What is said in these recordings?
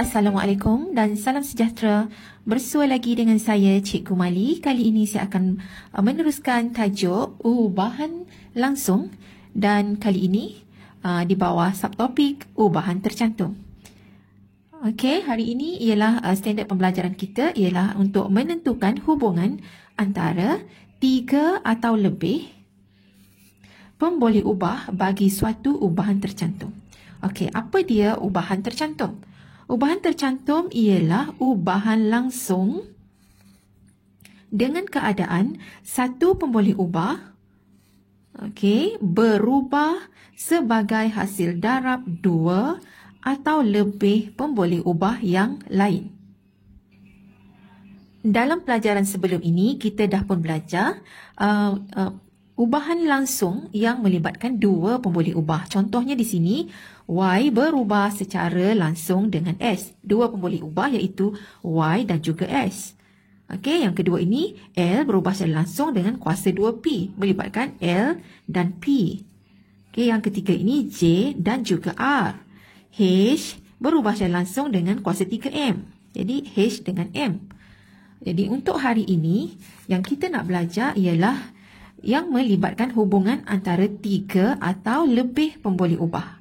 Assalamualaikum dan salam sejahtera. Bersua lagi dengan saya, Cikgu Mali. Kali ini saya akan meneruskan tajuk ubahan langsung dan kali ini di bawah subtopik ubahan tercantum. Okey, hari ini ialah standard pembelajaran kita ialah untuk menentukan hubungan antara tiga atau lebih pemboleh ubah bagi suatu ubahan tercantum. Okey, apa dia ubahan tercantum? Ubahan tercantum ialah ubahan langsung dengan keadaan satu pemboleh ubah berubah sebagai hasil darab dua atau lebih pemboleh ubah yang lain. Dalam pelajaran sebelum ini, kita dah pun belajar ubahan langsung yang melibatkan dua pemboleh ubah. Contohnya di sini, Y berubah secara langsung dengan S. Dua pemboleh ubah iaitu Y dan juga S. Okey, yang kedua ini, L berubah secara langsung dengan kuasa 2P. Melibatkan L dan P. Okey, yang ketiga ini, J dan juga R. H berubah secara langsung dengan kuasa 3M. Jadi, H dengan M. Jadi, untuk hari ini, yang kita nak belajar ialah yang melibatkan hubungan antara tiga atau lebih pemboleh ubah.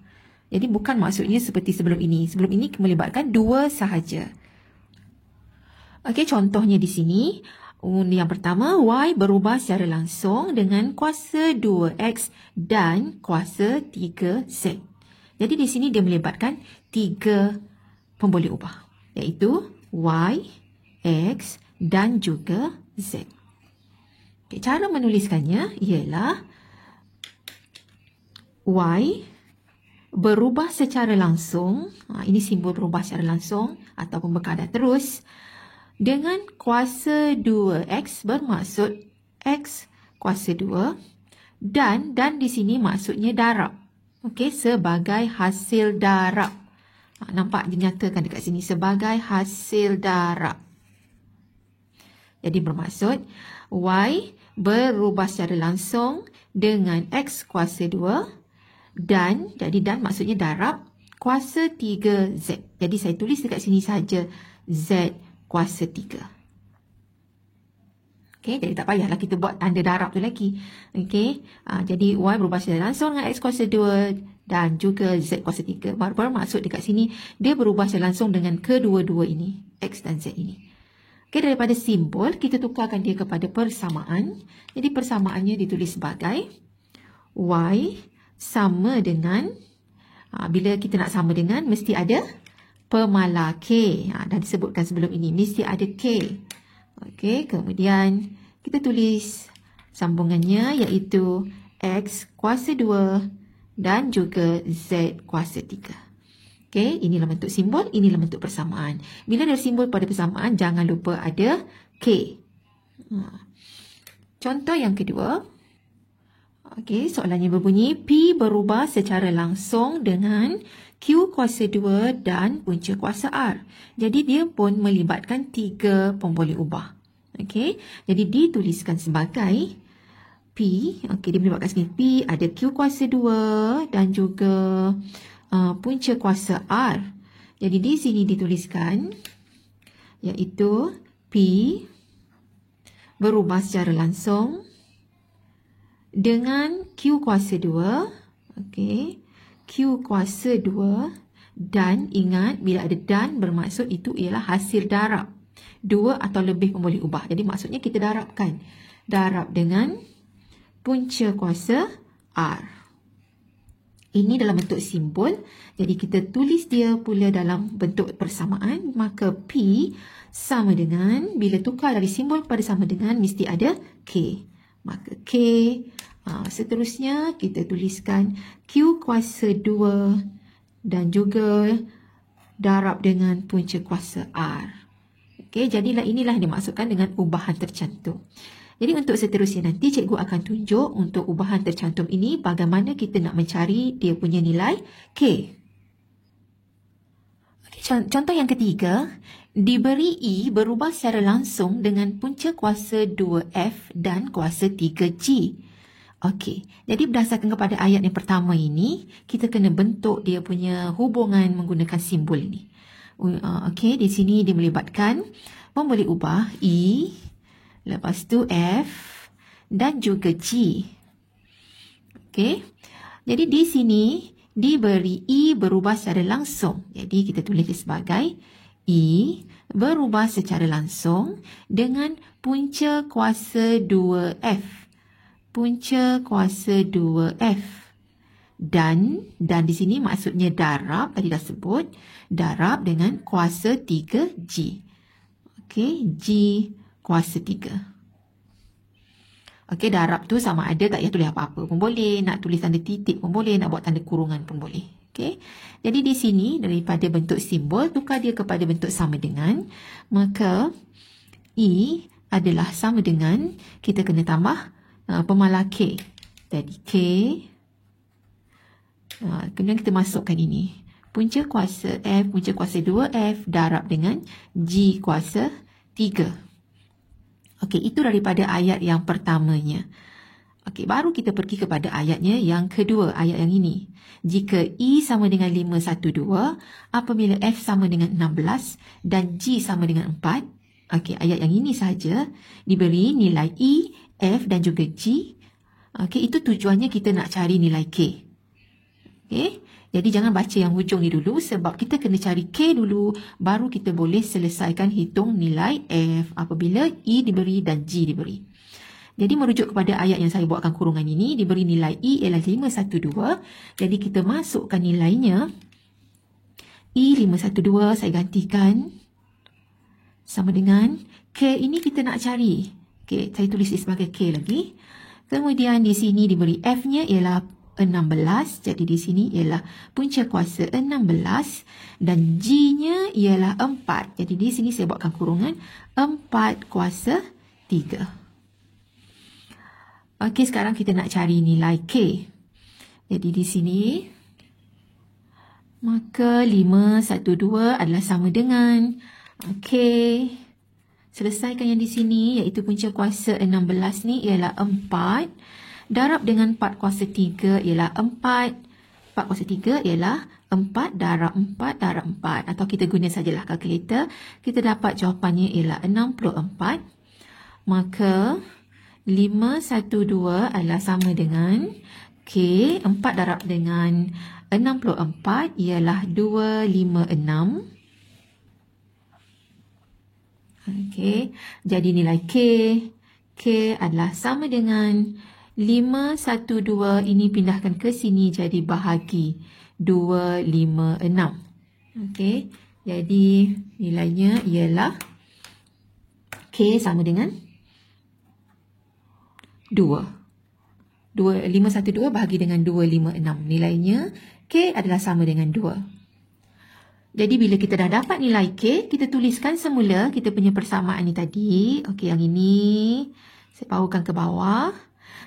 Jadi bukan maksudnya seperti sebelum ini. Sebelum ini melibatkan dua sahaja. Okey, contohnya di sini. Yang pertama, Y berubah secara langsung dengan kuasa 2X dan kuasa 3Z. Jadi di sini dia melibatkan tiga pemboleh ubah. Iaitu Y, X dan juga Z. Okay, cara menuliskannya ialah Y berubah secara langsung, ini simbol berubah secara langsung ataupun berkadar terus, dengan kuasa 2X bermaksud X kuasa 2 dan di sini maksudnya darab. Okey, sebagai hasil darab. Nampak dinyatakan dekat sini sebagai hasil darab. Jadi bermaksud Y berubah secara langsung dengan X kuasa 2 dan maksudnya darab kuasa 3Z. Jadi saya tulis dekat sini saja Z kuasa 3. Okey, jadi tak payahlah kita buat tanda darab tu lagi. Okey, jadi Y berubah secara langsung dengan X kuasa 2 dan juga Z kuasa 3. Bermaksud dekat sini dia berubah secara langsung dengan kedua-dua ini, X dan Z ini. Okey, daripada simbol kita tukarkan dia kepada persamaan. Jadi persamaannya ditulis sebagai Y sama dengan, bila kita nak sama dengan, mesti ada pemalar K. Dah disebutkan sebelum ini, mesti ada K. Okey, kemudian kita tulis sambungannya iaitu X kuasa 2 dan juga Z kuasa 3. Okey, inilah bentuk simbol, inilah bentuk persamaan. Bila ada simbol pada persamaan, jangan lupa ada K. Contoh yang kedua. Okey, soalannya berbunyi, P berubah secara langsung dengan Q kuasa 2 dan punca kuasa R. Jadi dia pun melibatkan tiga pemboleh ubah. Okey, jadi dituliskan sebagai P. Okey, dia melibatkan sini P, ada Q kuasa 2 dan juga punca kuasa R. Jadi di sini dituliskan iaitu P berubah secara langsung dengan Q kuasa 2. Okey, Q kuasa 2 dan ingat bila ada dan bermaksud itu ialah hasil darab. Dua atau lebih pemboleh ubah. Jadi maksudnya kita darabkan. Darab dengan punca kuasa R. Ini dalam bentuk simbol. Jadi kita tulis dia pula dalam bentuk persamaan. Maka P sama dengan, bila tukar dari simbol kepada sama dengan, mesti ada K. Maka K, seterusnya kita tuliskan Q kuasa 2 dan juga darab dengan punca kuasa R. Okey, jadilah inilah yang dimaksudkan dengan ubahan tercantum. Jadi untuk seterusnya nanti cikgu akan tunjuk untuk ubahan tercantum ini bagaimana kita nak mencari dia punya nilai K. Contoh yang ketiga, diberi E berubah secara langsung dengan punca kuasa 2F dan kuasa 3G. Okey, jadi berdasarkan kepada ayat yang pertama ini, kita kena bentuk dia punya hubungan menggunakan simbol ini. Okey, di sini dia melibatkan pemboleh ubah E, lepas tu F dan juga G. Okey. Jadi di sini diberi E berubah secara langsung. Jadi kita tulis sebagai E berubah secara langsung dengan punca kuasa 2F. Punca kuasa 2F. Dan di sini maksudnya darab, tadi dah sebut, darab dengan kuasa 3G. Okey, G kuasa 3. Okey, darab tu sama ada tak payah tulis apa-apa pun boleh, nak tulis tanda titik pun boleh, nak buat tanda kurungan pun boleh. Okey. Jadi di sini daripada bentuk simbol tukar dia kepada bentuk sama dengan, maka E adalah sama dengan, kita kena tambah pemalar K. Jadi K, kemudian kita masukkan ini. Punca kuasa F, punca kuasa 2F darab dengan G kuasa 3. Okey, itu daripada ayat yang pertamanya. Okey, baru kita pergi kepada ayatnya yang kedua, ayat yang ini. Jika E sama dengan 512, apabila F sama dengan 16 dan G sama dengan 4. Okey, ayat yang ini sahaja diberi nilai E, F dan juga G. Okey, itu tujuannya kita nak cari nilai K. Okey. Jadi jangan baca yang hujung ni dulu sebab kita kena cari K dulu baru kita boleh selesaikan hitung nilai F apabila E diberi dan G diberi. Jadi merujuk kepada ayat yang saya buatkan kurungan ini, diberi nilai E ialah 512. Jadi kita masukkan nilainya. E 512 saya gantikan sama dengan K ini kita nak cari. Okey, saya tulis sebagai K lagi. Kemudian di sini diberi F-nya ialah 16, jadi di sini ialah punca kuasa 16 dan G-nya ialah 4. Jadi di sini saya buatkan kurungan 4 kuasa 3. Okey, sekarang kita nak cari nilai K. Jadi di sini maka 512 adalah sama dengan, okey, selesaikan yang di sini iaitu punca kuasa 16 ni ialah 4. Darab dengan 4 kuasa 3 ialah 4. 4 kuasa 3 ialah 4 darab 4 darab 4. Atau kita guna sajalah kalkulator. Kita dapat jawapannya ialah 64. Maka 512 adalah sama dengan K. 4 darab dengan 64 ialah 256. Okey. Jadi nilai K adalah sama dengan 512 ini pindahkan ke sini jadi bahagi 256. Okey. Jadi nilainya ialah K sama dengan 2. 512 bahagi dengan 256. Nilainya K adalah sama dengan 2. Jadi bila kita dah dapat nilai K, kita tuliskan semula kita punya persamaan ni tadi. Okey, yang ini saya powerkan ke bawah.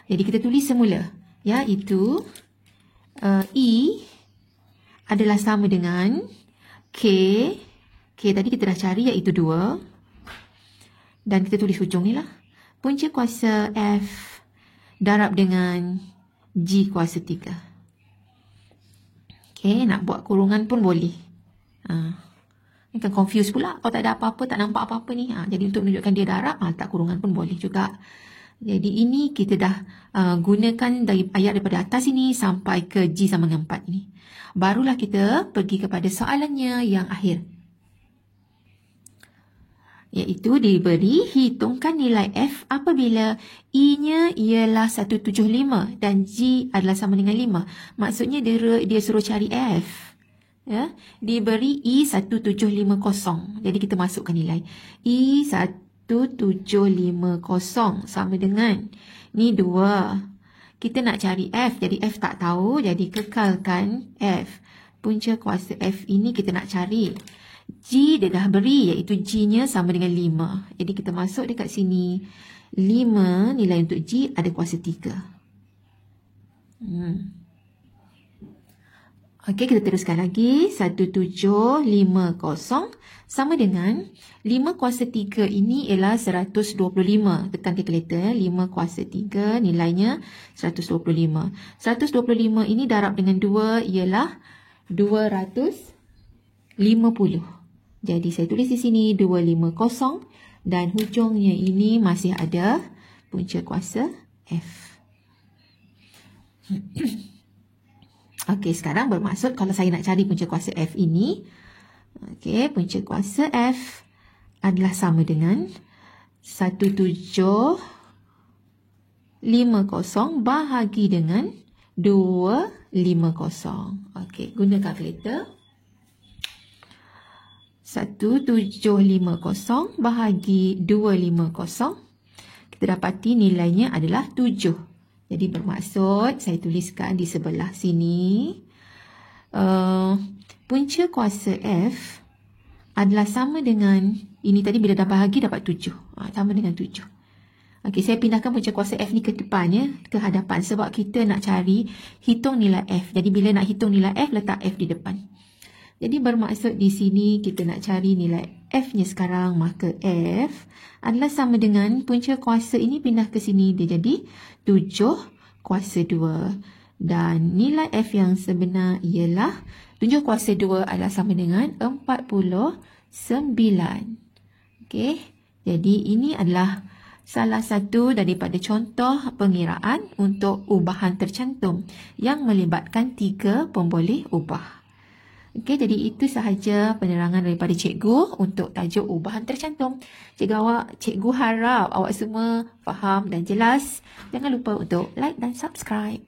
Jadi kita tulis semula, iaitu E adalah sama dengan K. K tadi kita dah cari iaitu 2. Dan kita tulis hujung ni lah. Punca kuasa F darab dengan G kuasa 3. Okey, nak buat kurungan pun boleh. Ni kan confuse pula. Kalau tak ada apa-apa, tak nampak apa-apa ni. Jadi untuk menunjukkan dia darab, tak kurungan pun boleh juga. Jadi ini kita dah gunakan dari ayat daripada atas ini sampai ke G sama dengan 4 ini. Barulah kita pergi kepada soalannya yang akhir. Iaitu diberi hitungkan nilai F apabila E-nya ialah 175 dan G adalah sama dengan 5. Maksudnya dia suruh cari F. Ya, diberi E 1750. Jadi kita masukkan nilai. E 1750 sama dengan ni 2. Kita nak cari F, jadi F tak tahu, jadi kekalkan F. Punca kuasa F ini kita nak cari. G dia dah beri, iaitu G-nya sama dengan 5. Jadi kita masuk dekat sini. 5 nilai untuk G ada kuasa 3. Okey, kita teruskan lagi. 1750 sama dengan 5 kuasa 3 ini ialah 125. Tekan kalkulator. 5 kuasa 3 nilainya 125. 125 ini darab dengan 2 ialah 250. Jadi saya tulis di sini 250 dan hujungnya ini masih ada punca kuasa F. Okey, sekarang bermaksud kalau saya nak cari punca kuasa F ini, okey, punca kuasa F adalah sama dengan 1750 bahagi dengan 250. Okey, guna kalkulator. 1750 bahagi 250. Kita dapati nilainya adalah 7. Jadi bermaksud saya tuliskan di sebelah sini. Punca kuasa F adalah sama dengan, ini tadi bila dah bahagi dapat 7. Sama dengan 7. Okey, saya pindahkan punca kuasa F ni ke depan ya, ke hadapan. Sebab kita nak cari hitung nilai F. Jadi bila nak hitung nilai F, letak F di depan. Jadi bermaksud di sini kita nak cari nilai F-nya sekarang, maka F adalah sama dengan punca kuasa ini pindah ke sini, dia jadi 7 kuasa 2. Dan nilai F yang sebenar ialah 7 kuasa 2 adalah sama dengan 49. Okey, jadi ini adalah salah satu daripada contoh pengiraan untuk ubahan tercantum yang melibatkan 3 pemboleh ubah. Okey, jadi itu sahaja penerangan daripada cikgu untuk tajuk ubahan tercantum. Cikgu harap awak semua faham dan jelas. Jangan lupa untuk like dan subscribe.